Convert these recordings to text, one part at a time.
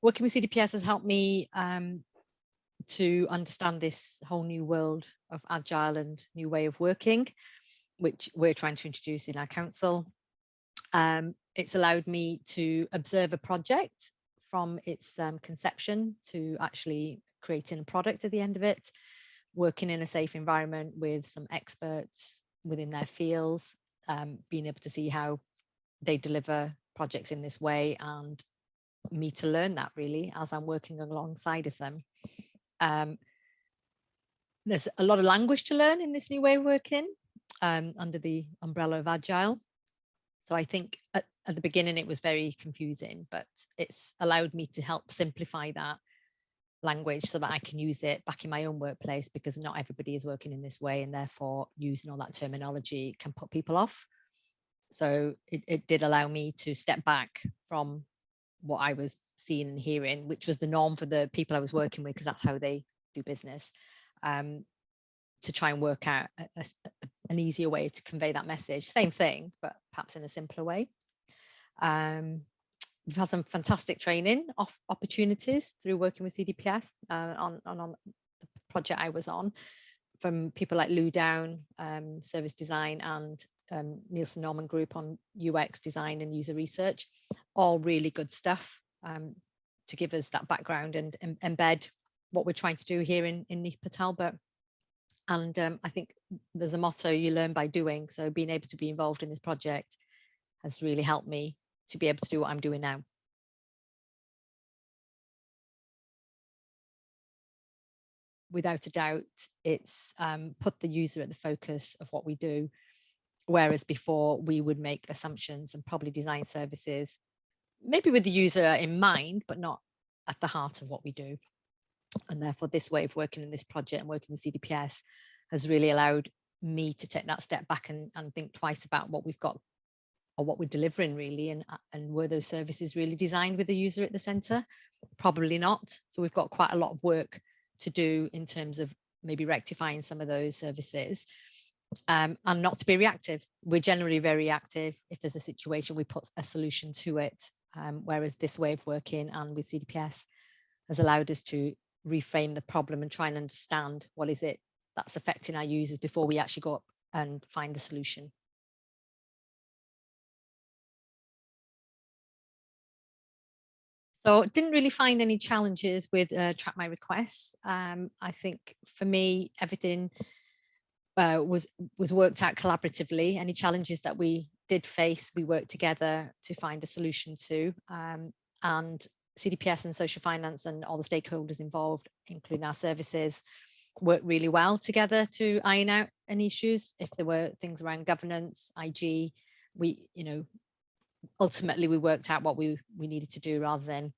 Working with CDPS has helped me to understand this whole new world of agile and new way of working, which we're trying to introduce in our council. It's allowed me to observe a project from its conception to actually creating a product at the end of it, working in a safe environment with some experts within their fields, being able to see how they deliver projects in this way, and me to learn that really as I'm working alongside of them. There's a lot of language to learn in this new way of working under the umbrella of Agile. So I think at the beginning it was very confusing, but it's allowed me to help simplify that language so that I can use it back in my own workplace, because not everybody is working in this way, and therefore using all that terminology can put people off. So it did allow me to step back from what I was seeing and hearing, which was the norm for the people I was working with, because that's how they do business, to try and work out an easier way to convey that message. Same thing, but perhaps in a simpler way. We've had some fantastic training opportunities through working with CDPS on the project I was on, from people like Lou Down, Service Design, and Nielsen Norman Group on UX design and user research. All really good stuff to give us that background and embed what we're trying to do here in Neath Talbot. And I think there's a motto, you learn by doing. So being able to be involved in this project has really helped me to be able to do what I'm doing now. Without a doubt, it's put the user at the focus of what we do, whereas before we would make assumptions and probably design services, maybe with the user in mind, but not at the heart of what we do. And therefore this way of working in this project and working with CDPS has really allowed me to take that step back and think twice about what we've got or what we're delivering really, and were those services really designed with the user at the center? Probably not. So we've got quite a lot of work to do in terms of maybe rectifying some of those services, and not to be reactive. We're generally very reactive. If there's a situation, we put a solution to it, whereas this way of working and with CDPS has allowed us to reframe the problem and try and understand what is it that's affecting our users before we actually go up and find the solution. So didn't really find any challenges with Track My Requests. I think for me, everything was worked out collaboratively. Any challenges that we did face, we worked together to find a solution to. And CDPS and social finance and all the stakeholders involved, including our services, worked really well together to iron out any issues. If there were things around governance, IG, ultimately we worked out what we needed to do rather than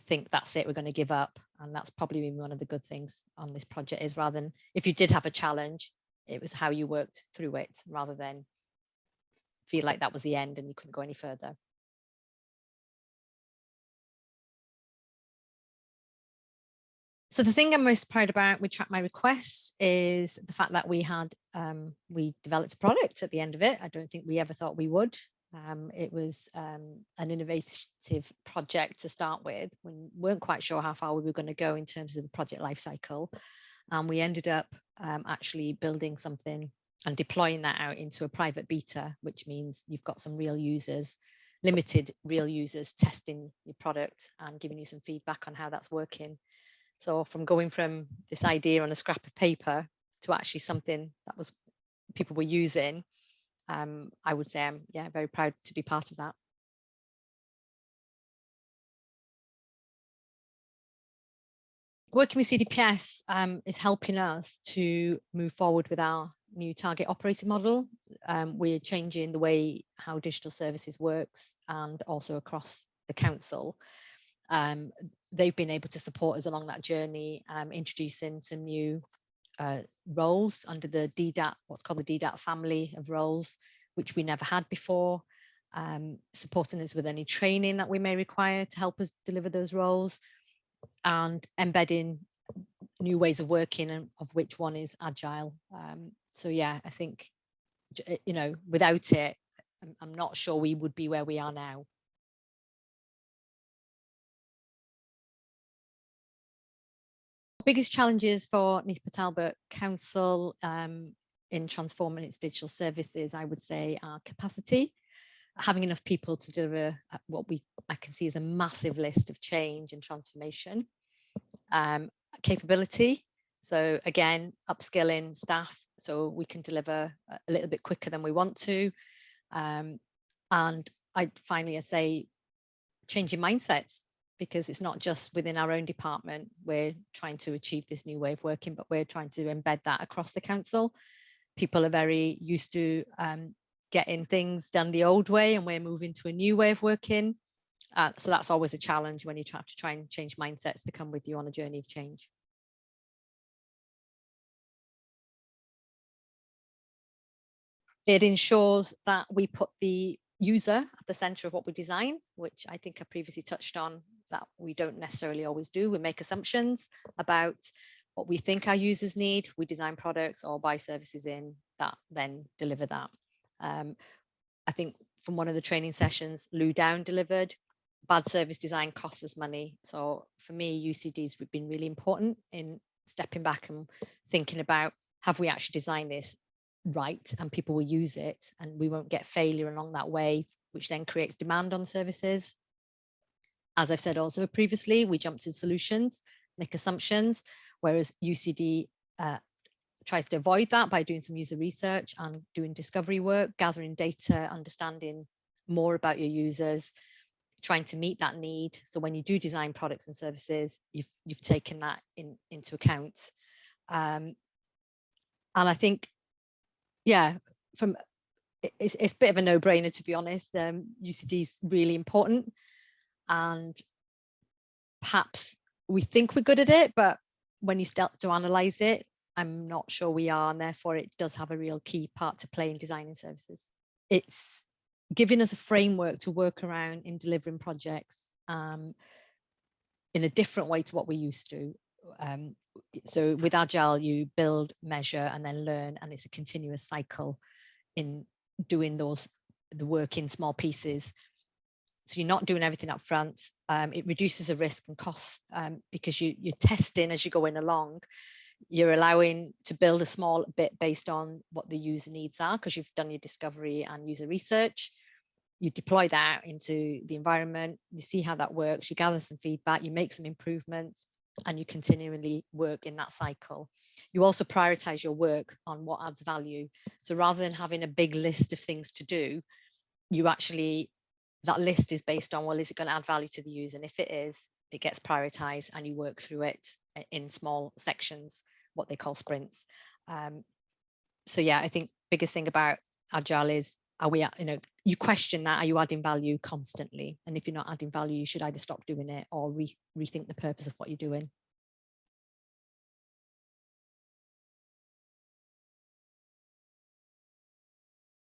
think that's it, we're going to give up. And that's probably been one of the good things on this project, is rather than if you did have a challenge, it was how you worked through it rather than feel like that was the end and you couldn't go any further. So the thing I'm most proud about with Track My Requests is the fact that we developed a product at the end of it. I don't think we ever thought we would. It was an innovative project to start with. We weren't quite sure how far we were going to go in terms of the project lifecycle. And we ended up actually building something and deploying that out into a private beta, which means you've got some real users, limited real users testing your product and giving you some feedback on how that's working. So from going from this idea on a scrap of paper to actually something that was people were using, I would say I'm very proud to be part of that. Working with CDPS is helping us to move forward with our new target operating model. We're changing the way how digital services works and also across the council. They've been able to support us along that journey, introducing some new roles under the DDAT, what's called the DDAT family of roles, which we never had before, supporting us with any training that we may require to help us deliver those roles, and embedding new ways of working, and of which one is agile. So yeah, I think, without it, I'm not sure we would be where we are now. biggest challenges for Nita Sparkes Council in transforming its digital services, I would say, are capacity, having enough people to deliver what I can see as a massive list of change and transformation. Capability, so again, upskilling staff so we can deliver a little bit quicker than we want to. And I'd finally say changing mindsets, because it's not just within our own department we're trying to achieve this new way of working, but we're trying to embed that across the council. People are very used to getting things done the old way, and we're moving to a new way of working. So that's always a challenge when you have to try and change mindsets to come with you on a journey of change. It ensures that we put the user at the center of what we design, which I think I previously touched on, that we don't necessarily always do. We make assumptions about what we think our users need. We design products or buy services in that then deliver that. I think from one of the training sessions Lou Down delivered, bad service design costs us money. So for me, UCDs have been really important in stepping back and thinking about, have we actually designed this right and people will use it, and we won't get failure along that way, which then creates demand on services. As I've said also previously, we jump to solutions, make assumptions, whereas UCD tries to avoid that by doing some user research and doing discovery work, gathering data, understanding more about your users, trying to meet that need. So when you do design products and services, you've taken that into account. And I think, yeah, it's a bit of a no-brainer, to be honest. UCD is really important, and perhaps we think we're good at it, but when you start to analyze it, I'm not sure we are, and therefore it does have a real key part to play in designing services. It's giving us a framework to work around in delivering projects in a different way to what we used to. So with Agile, you build, measure, and then learn, and it's a continuous cycle in doing the work in small pieces. So you're not doing everything up front. It reduces the risk and costs because you're testing as you're going along. You're allowing to build a small bit based on what the user needs are, because you've done your discovery and user research. You deploy that into the environment, you see how that works, you gather some feedback, you make some improvements, and you continually work in that cycle. You also prioritize your work on what adds value. So rather than having a big list of things to do, you actually, that list is based on, well, is it going to add value to the user? And if it is, it gets prioritized and you work through it in small sections, what they call sprints. So yeah, I think biggest thing about Agile is, are we, you question that, are you adding value constantly? And if you're not adding value, you should either stop doing it or rethink the purpose of what you're doing.